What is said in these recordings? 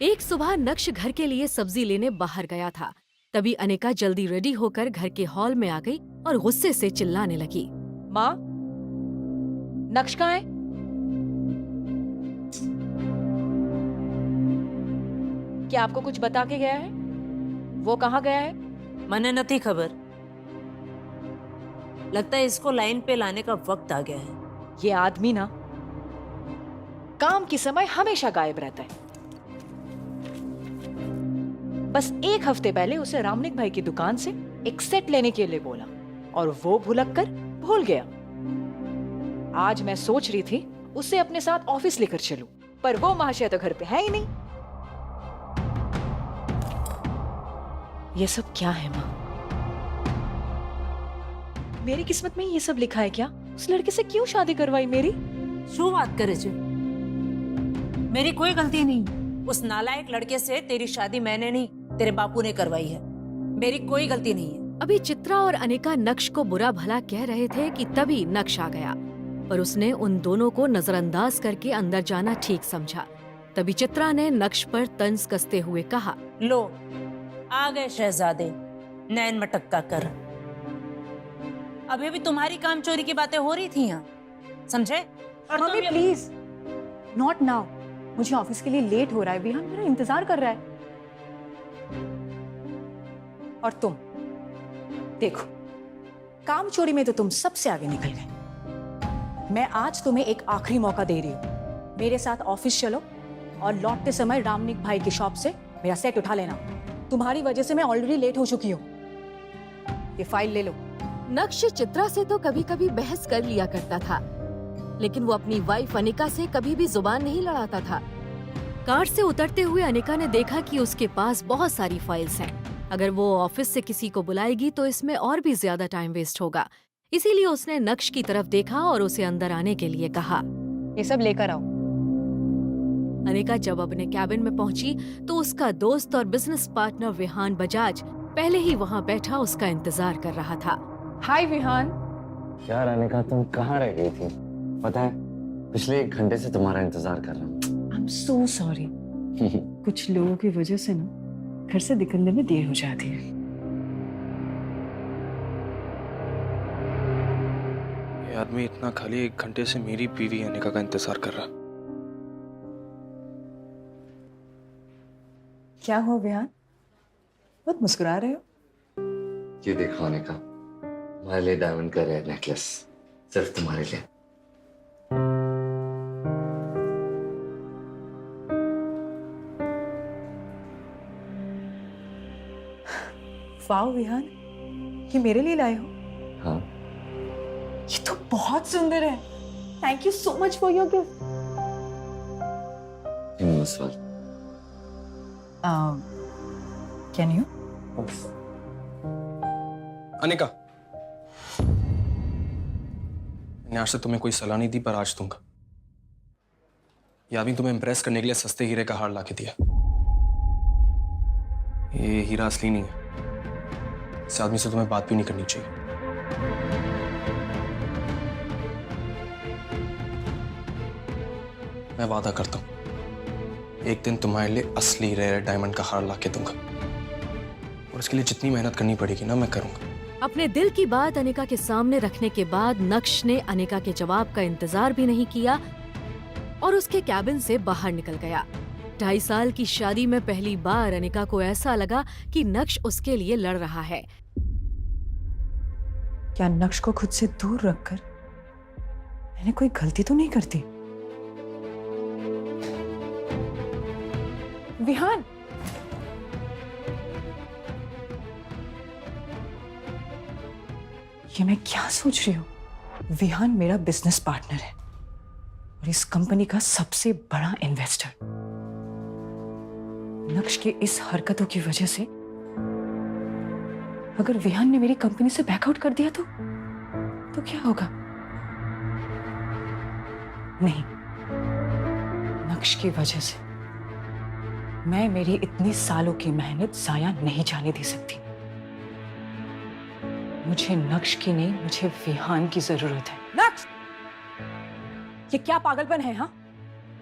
एक सुबह नक्श घर के लिए सब्जी लेने बाहर गया था। तभी अनिका जल्दी रेडी होकर घर के हॉल में आ गई और गुस्से से चिल्लाने लगी। माँ, नक्श कहाँ है? क्या आपको कुछ बता के गया है? वो कहाँ गया है? मने नहीं खबर। लगता है इसको लाइन पे लाने का वक्त आ गया है। ये आदमी ना काम के समय हमेशा गायब रहता है। बस एक हफ्ते पहले उसे रामनिक भाई की दुकान से एक सेट लेने के लिए बोला और वो भुलक कर भूल गया। आज मैं सोच रही थी उसे अपने साथ ऑफिस लेकर चलूं, पर वो महाशय तो घर पे है ही नहीं। ये सब क्या है माँ? मेरी किस्मत में ये सब लिखा है क्या? उस लड़के से क्यों शादी करवाई मेरी? शू बात करे जो? मेरी कोई गलती नहीं। उस नालायक लड़के से तेरी शादी मैंने नहीं, तेरे बापू ने करवाई है। मेरी कोई गलती नहीं है। अभी चित्रा और अनिका नक्श को बुरा भला कह रहे थे कि तभी नक्श आ गया, पर उसने उन दोनों को नजरअंदाज करके अंदर जाना ठीक समझा। तभी चित्रा ने नक्श पर तंज कसते हुए कहा, लो आ गए शहजादे, नैन मटक्का कर। अभी अभी तुम्हारी काम चोरी की बातें हो रही थी यहाँ, समझे? और मम्मी तुम प्लीज, नॉट नाउ। मुझे ऑफिस के लिए लेट हो रहा है, विहान मेरा इंतजार कर रहा है। और तुम देखो, काम चोरी में तो तुम सबसे आगे निकल गए। मैं आज तुम्हें एक आखिरी मौका दे रही हूँ। मेरे साथ ऑफिस चलो और लौटते समय रामनिक भाई की शॉप से मेरा सेट उठा लेना। तुम्हारी वजह से मैं ऑलरेडी लेट हो चुकी हूँ। ये फाइल ले लो। नक्श चित्रा से तो कभी कभी बहस कर लिया करता था, लेकिन वो अपनी वाइफ अनिका से कभी भी जुबान नहीं लड़ाता था। कार से उतरते हुए अनिका ने देखा कि उसके पास बहुत सारी फाइल्स हैं। अगर वो ऑफिस से किसी को बुलाएगी तो इसमें और भी ज्यादा टाइम वेस्ट होगा। इसीलिए उसने नक्श की तरफ देखा और उसे अंदर आने के लिए कहा। ये सब लेकर आओ। अनिका जब अपने कैबिन में पहुंची तो उसका दोस्त और बिजनेस पार्टनर विहान बजाज पहले ही वहां बैठा उसका इंतजार कर रहा था। हाय विहान। यार अनिका, तुम कहाँ रह गई थी? पता है, पिछले 1 घंटे से तुम्हारा इंतजार कर रहा हूँ। I am so sorry. कुछ लोगों की वजह से ना घर से निकलने में देर हो जाती है। ये आदमी इतना खाली 1 घंटे से मेरी बीवी अनिका का इंतजार कर रहा। क्या हुआ विहान? बहुत मुस्कुरा रहे हो। ये देखो अनिका, तुम्हारे लिए डायमंड का रेयर नेकलेस, सिर्फ तुम्हारे लिए। वाओ विहान, ये मेरे लिए लाए हो? हाँ। ये तो बहुत सुंदर है। Thank you so much for your gift. Can you? Anika, मैंने आज से तुम्हें कोई सलाह नहीं दी, पर आज दूंगा। ये आदमी तुम्हें इंप्रेस करने के लिए सस्ते हीरे का हार लाके दिया। ये हीरा असली नहीं है। इस आदमी से तुम्हें बात भी नहीं करनी चाहिए। मैं वादा करता हूं, एक दिन तुम्हारे लिए असली रेयर डायमंड का हार लाके दूंगा, और इसके लिए जितनी मेहनत करनी पड़ेगी ना, मैं करूंगा। अपने दिल की बात अनिका के सामने रखने के बाद नक्श ने अनिका के जवाब का इंतजार भी नहीं किया और उसके कैबिन से बाहर निकल गया। 2.5 साल की शादी में पहली बार अनिका को ऐसा लगा कि नक्श उसके लिए लड़ रहा है। क्या नक्श को खुद से दूर रखकर मैंने कोई गलती तो नहीं करती? विहान, ये मैं क्या सोच रही हूँ? विहान मेरा बिजनेस पार्टनर है और इस कंपनी का सबसे बड़ा इन्वेस्टर। नक्श के इस हरकतों की वजह से अगर विहान ने मेरी कंपनी से बैकआउट कर दिया तो क्या होगा? नहीं, नक्श की वजह से मैं मेरी इतनी सालों की मेहनत जाया नहीं जाने दे सकती। मुझे नक्श की नहीं, मुझे विहान की जरूरत है। नक्श, ये क्या पागलपन है? हाँ,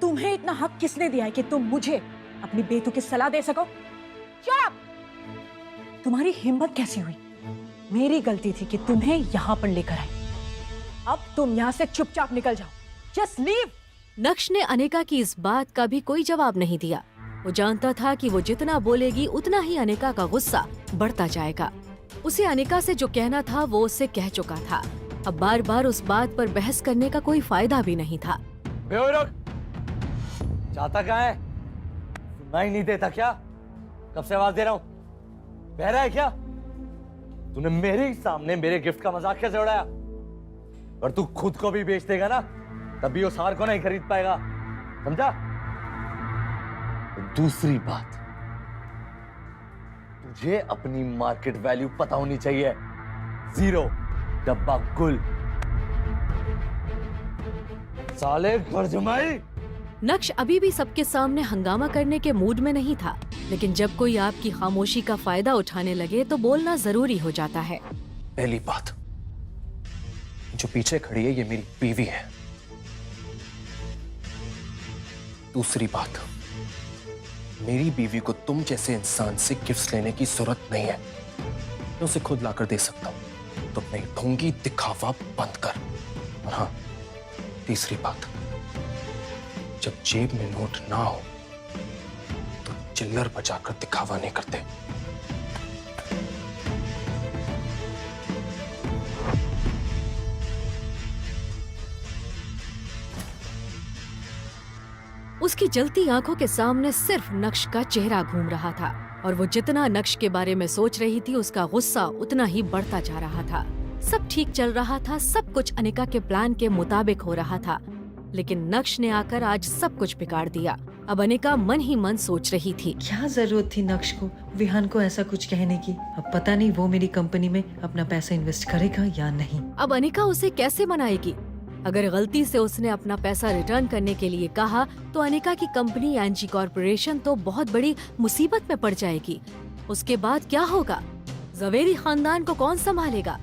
तुम्हें इतना हक किसने दिया है कि तुम मुझे अपनी बेटू की सलाह दे सको? Shut up! तुम्हारी हिम्मत कैसी हुई? मेरी गलती थी कि तुम्हें यहां पर लेकर आई। अब तुम यहां से चुपचाप निकल जाओ। Just leave. नक्श ने अनिका की इस बात का भी कोई जवाब नहीं दिया। वो जानता था कि वो जितना बोलेगी उतना ही अनिका का गुस्सा बढ़ता जाएगा। उसे अनिका से जो कहना था वो उससे कह चुका था। अब बार बार उस बात पर बहस करने का कोई फायदा भी नहीं था। जाता कहाँ है? सुनाई नहीं देता क्या? कब से आवाज दे रहा हूँ? बहरा है क्या? तूने मेरे ही सामने मेरे गिफ्ट का मजाक कैसे उड़ाया? और तू खुद को भी बेच देगा ना, तभी उस हार को नहीं खरीद पाएगा, समझा? दूसरी बात, तुझे अपनी मार्केट वैल्यू पता होनी चाहिए। 0, डब्बा गुल। साले घर जमाई। नक्श अभी भी सबके सामने हंगामा करने के मूड में नहीं था, लेकिन जब कोई आपकी खामोशी का फायदा उठाने लगे तो बोलना जरूरी हो जाता है। पहली बात, जो पीछे खड़ी है ये मेरी बीवी है। दूसरी बात, मेरी बीवी को तुम जैसे इंसान से गिफ्ट्स लेने की जरूरत नहीं है। मैं उसे खुद लाकर दे सकता हूं। तो नहीं, ढोंगी दिखावा बंद कर। और हाँ, तीसरी बात, जब जेब में नोट ना हो तो चिल्लर बजाकर दिखावा नहीं करते। उसकी जलती आंखों के सामने सिर्फ नक्श का चेहरा घूम रहा था और वो जितना नक्श के बारे में सोच रही थी उसका गुस्सा उतना ही बढ़ता जा रहा था। सब ठीक चल रहा था, सब कुछ अनिका के प्लान के मुताबिक हो रहा था, लेकिन नक्श ने आकर आज सब कुछ बिगाड़ दिया। अब अनिका मन ही मन सोच रही थी, क्या जरूरत थी नक्श को विहान को ऐसा कुछ कहने की। अब पता नहीं वो मेरी कंपनी में अपना पैसा इन्वेस्ट करेगा या नहीं। अब अनिका उसे कैसे मनाएगी? अगर गलती से उसने अपना पैसा रिटर्न करने के लिए कहा तो अनिका की कंपनी एनजी कॉर्पोरेशन तो बहुत बड़ी मुसीबत में पड़ जाएगी। उसके बाद क्या होगा? जवेरी खानदान को कौन संभालेगा?